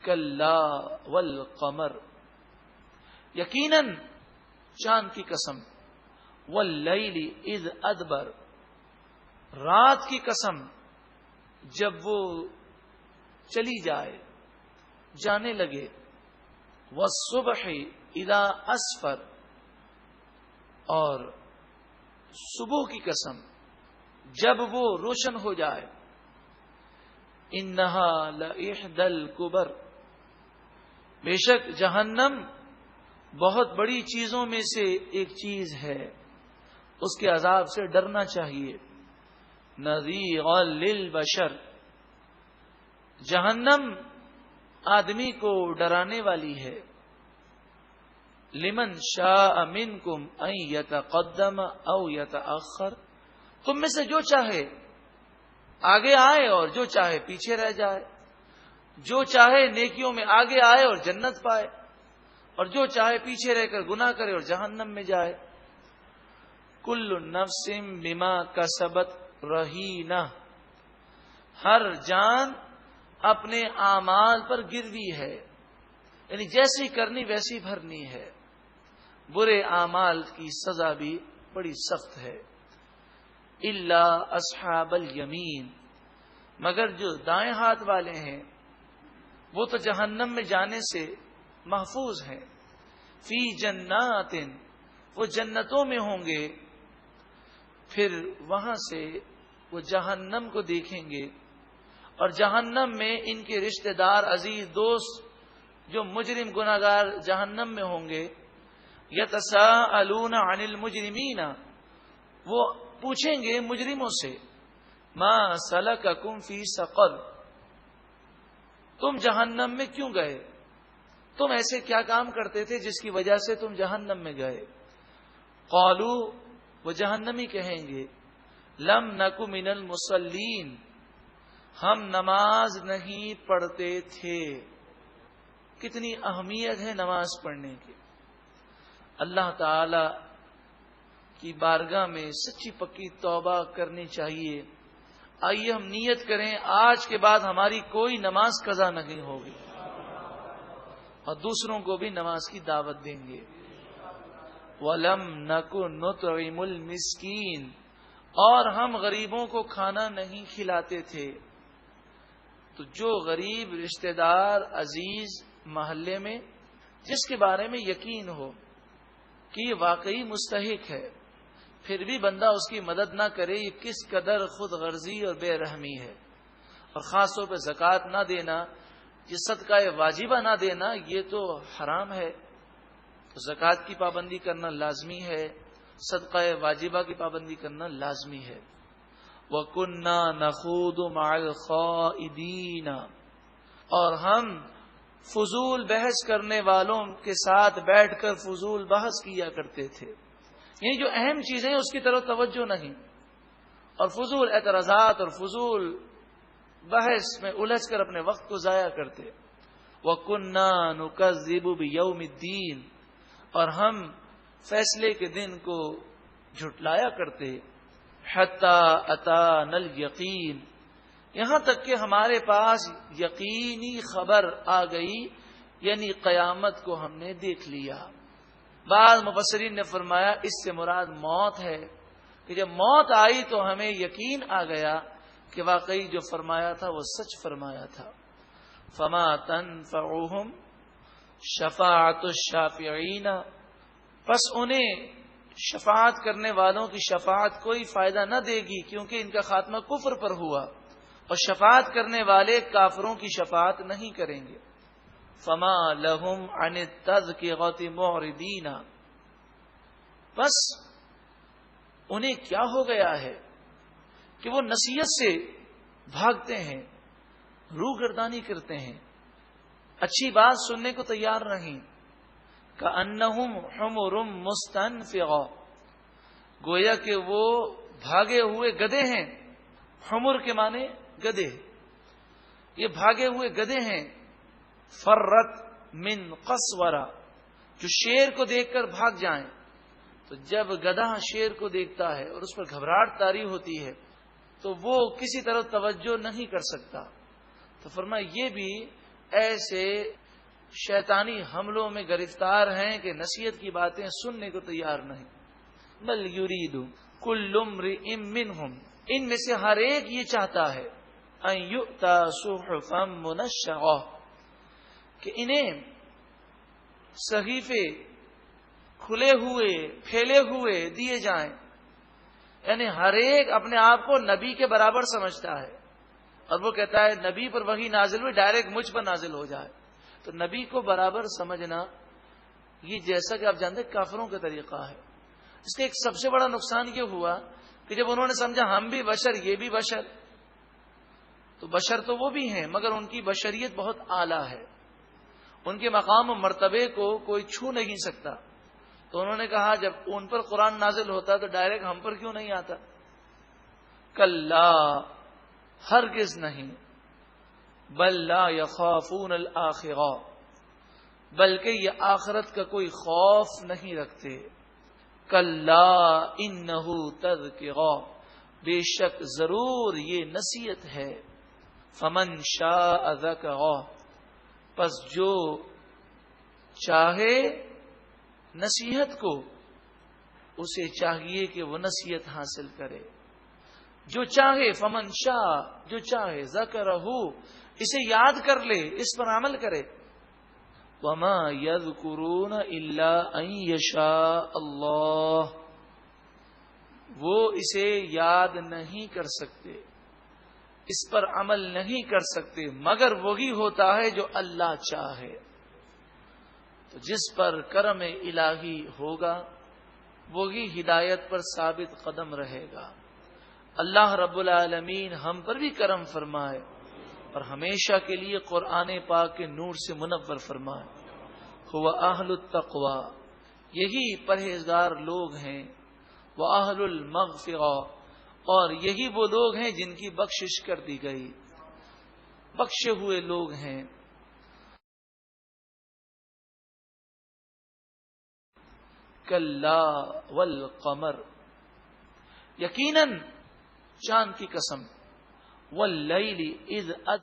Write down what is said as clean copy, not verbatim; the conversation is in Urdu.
کلا والقمر، یقیناً چاند کی قسم، واللیل اذ ادبر، رات کی قسم جب وہ چلی جائے، جانے لگے، والصبح اذا اسفر، اور صبح کی قسم جب وہ روشن ہو جائے، انہا لإحدى الکبر، بے شک جہنم بہت بڑی چیزوں میں سے ایک چیز ہے، اس کے عذاب سے ڈرنا چاہیے۔ نذیرا للبشر، جہنم آدمی کو ڈرانے والی ہے۔ لمن شاء منکم ان یتقدم او یتأخر، تم میں سے جو چاہے آگے آئے اور جو چاہے پیچھے رہ جائے، جو چاہے نیکیوں میں آگے آئے اور جنت پائے، اور جو چاہے پیچھے رہ کر گناہ کرے اور جہنم میں جائے۔ کل نفس بما کسبت رہینہ، ہر جان اپنے اعمال پر گروی ہے، یعنی جیسی کرنی ویسی بھرنی ہے۔ برے اعمال کی سزا بھی بڑی سخت ہے۔ الا اصحاب الیمین، مگر جو دائیں ہاتھ والے ہیں وہ تو جہنم میں جانے سے محفوظ ہیں۔ فی جنات، وہ جنتوں میں ہوں گے، پھر وہاں سے وہ جہنم کو دیکھیں گے، اور جہنم میں ان کے رشتہ دار، عزیز، دوست جو مجرم گناہگار جہنم میں ہوں گے، یتساءلون عن المجرمین، وہ پوچھیں گے مجرموں سے، ما سلککم فی سقر، تم جہنم میں کیوں گئے؟ تم ایسے کیا کام کرتے تھے جس کی وجہ سے تم جہنم میں گئے؟ قالو، وہ جہنمی کہیں گے، لم نک من المصلین، ہم نماز نہیں پڑھتے تھے۔ کتنی اہمیت ہے نماز پڑھنے کی۔ اللہ تعالی کی بارگاہ میں سچی پکی توبہ کرنی چاہیے۔ آئیے ہم نیت کریں آج کے بعد ہماری کوئی نماز قضا نہیں ہوگی، اور دوسروں کو بھی نماز کی دعوت دیں گے۔ وَلَمْ نَكُ نُطْعِمُ الْمِسْكِينَ، اور ہم غریبوں کو کھانا نہیں کھلاتے تھے۔ تو جو غریب رشتہ دار، عزیز محلے میں، جس کے بارے میں یقین ہو کہ یہ واقعی مستحق ہے، پھر بھی بندہ اس کی مدد نہ کرے، یہ کس قدر خود غرضی اور بے رحمی ہے۔ اور خاص طور پہ زکوٰۃ نہ دینا، یہ صدقہ واجبہ نہ دینا، یہ تو حرام ہے۔ تو زکوٰۃ کی پابندی کرنا لازمی ہے، صدقہ واجبہ کی پابندی کرنا لازمی ہے۔ وَكُنَّا نَخُوضُ مَعَ الْخَائِضِينَ، اور ہم فضول بحث کرنے والوں کے ساتھ بیٹھ کر فضول بحث کیا کرتے تھے، یعنی جو اہم چیزیں اس کی طرف توجہ نہیں، اور فضول اعتراضات اور فضول بحث میں الجھ کر اپنے وقت کو ضائع کرتے۔ وَكُنَّا نُكَذِّبُ بِيَوْمِ الدِّينِ، اور ہم فیصلے کے دن کو جھٹلایا کرتے۔ حَتَّى أَتَانَا الْيَقِينُ، یہاں تک کہ ہمارے پاس یقینی خبر آ گئی، یعنی قیامت کو ہم نے دیکھ لیا۔ بعض مفسرین نے فرمایا اس سے مراد موت ہے، کہ جب موت آئی تو ہمیں یقین آ گیا کہ واقعی جو فرمایا تھا وہ سچ فرمایا تھا۔ فما تنفعهم شفاعت الشافعین، پس انہیں شفاعت کرنے والوں کی شفاعت کوئی فائدہ نہ دے گی، کیونکہ ان کا خاتمہ کفر پر ہوا، اور شفاعت کرنے والے کافروں کی شفاعت نہیں کریں گے۔ فما لهم عن التذکرۃ معرضین، بس انہیں کیا ہو گیا ہے کہ وہ نصیحت سے بھاگتے ہیں، روگردانی کرتے ہیں، اچھی بات سننے کو تیار نہیں۔ کأنہم حمر مستنفرہ، گویا کہ وہ بھاگے ہوئے گدھے ہیں۔ حمر کے معنی گدھے، یہ بھاگے ہوئے گدھے ہیں۔ فرت من قسورہ، جو شیر کو دیکھ کر بھاگ جائیں۔ تو جب گدھا شیر کو دیکھتا ہے اور اس پر گھبراہٹ طاری ہوتی ہے تو وہ کسی طرح توجہ نہیں کر سکتا۔ تو فرمایا یہ بھی ایسے شیطانی حملوں میں گرفتار ہیں کہ نصیحت کی باتیں سننے کو تیار نہیں. بل یرید کل امرئ منہم، ان میں سے ہر ایک یہ چاہتا ہے ان یؤتی صحفا منشرہ، کہ انہیں صحیفے کھلے ہوئے پھیلے ہوئے دیے جائیں. یعنی ہر ایک اپنے آپ کو نبی کے برابر سمجھتا ہے اور وہ کہتا ہے نبی پر وحی نازل ہوئی ڈائریکٹ مجھ پر نازل ہو جائے. تو نبی کو برابر سمجھنا یہ جیسا کہ آپ جانتے ہیں کافروں کا طریقہ ہے. اس کا ایک سب سے بڑا نقصان یہ ہوا کہ جب انہوں نے سمجھا ہم بھی بشر یہ بھی بشر، تو بشر تو وہ بھی ہیں مگر ان کی بشریت بہت اعلیٰ ہے، ان کے مقام و مرتبے کو کوئی چھو نہیں سکتا. تو انہوں نے کہا جب ان پر قرآن نازل ہوتا تو ڈائریکٹ ہم پر کیوں نہیں آتا؟ کلا، ہرگز نہیں. بل لا یخافون الآخرہ، بلکہ یہ آخرت کا کوئی خوف نہیں رکھتے. کلا انہ تذکرہ، بے شک ضرور یہ نصیحت ہے. فمن شاء ذکرہ، پس جو چاہے نصیحت کو اسے چاہیے کہ وہ نصیحت حاصل کرے. جو چاہے فمن شاء، جو چاہے ذکرہ، اسے یاد کر لے، اس پر عمل کرے. وما یذکرون الا ان یشاء اللہ، وہ اسے یاد نہیں کر سکتے، اس پر عمل نہیں کر سکتے مگر وہی ہوتا ہے جو اللہ چاہے. تو جس پر کرم الہی ہوگا وہی ہدایت پر ثابت قدم رہے گا. اللہ رب العالمین ہم پر بھی کرم فرمائے اور ہمیشہ کے لیے قرآن پاک کے نور سے منور فرمائے. هو اہل التقوی، یہی پرہیزگار لوگ ہیں. واہل المغفرہ، اور یہی وہ لوگ ہیں جن کی بخشش کر دی گئی، بخشے ہوئے لوگ ہیں. کلا والقمر، یقیناً چاند کی قسم. واللیل اذ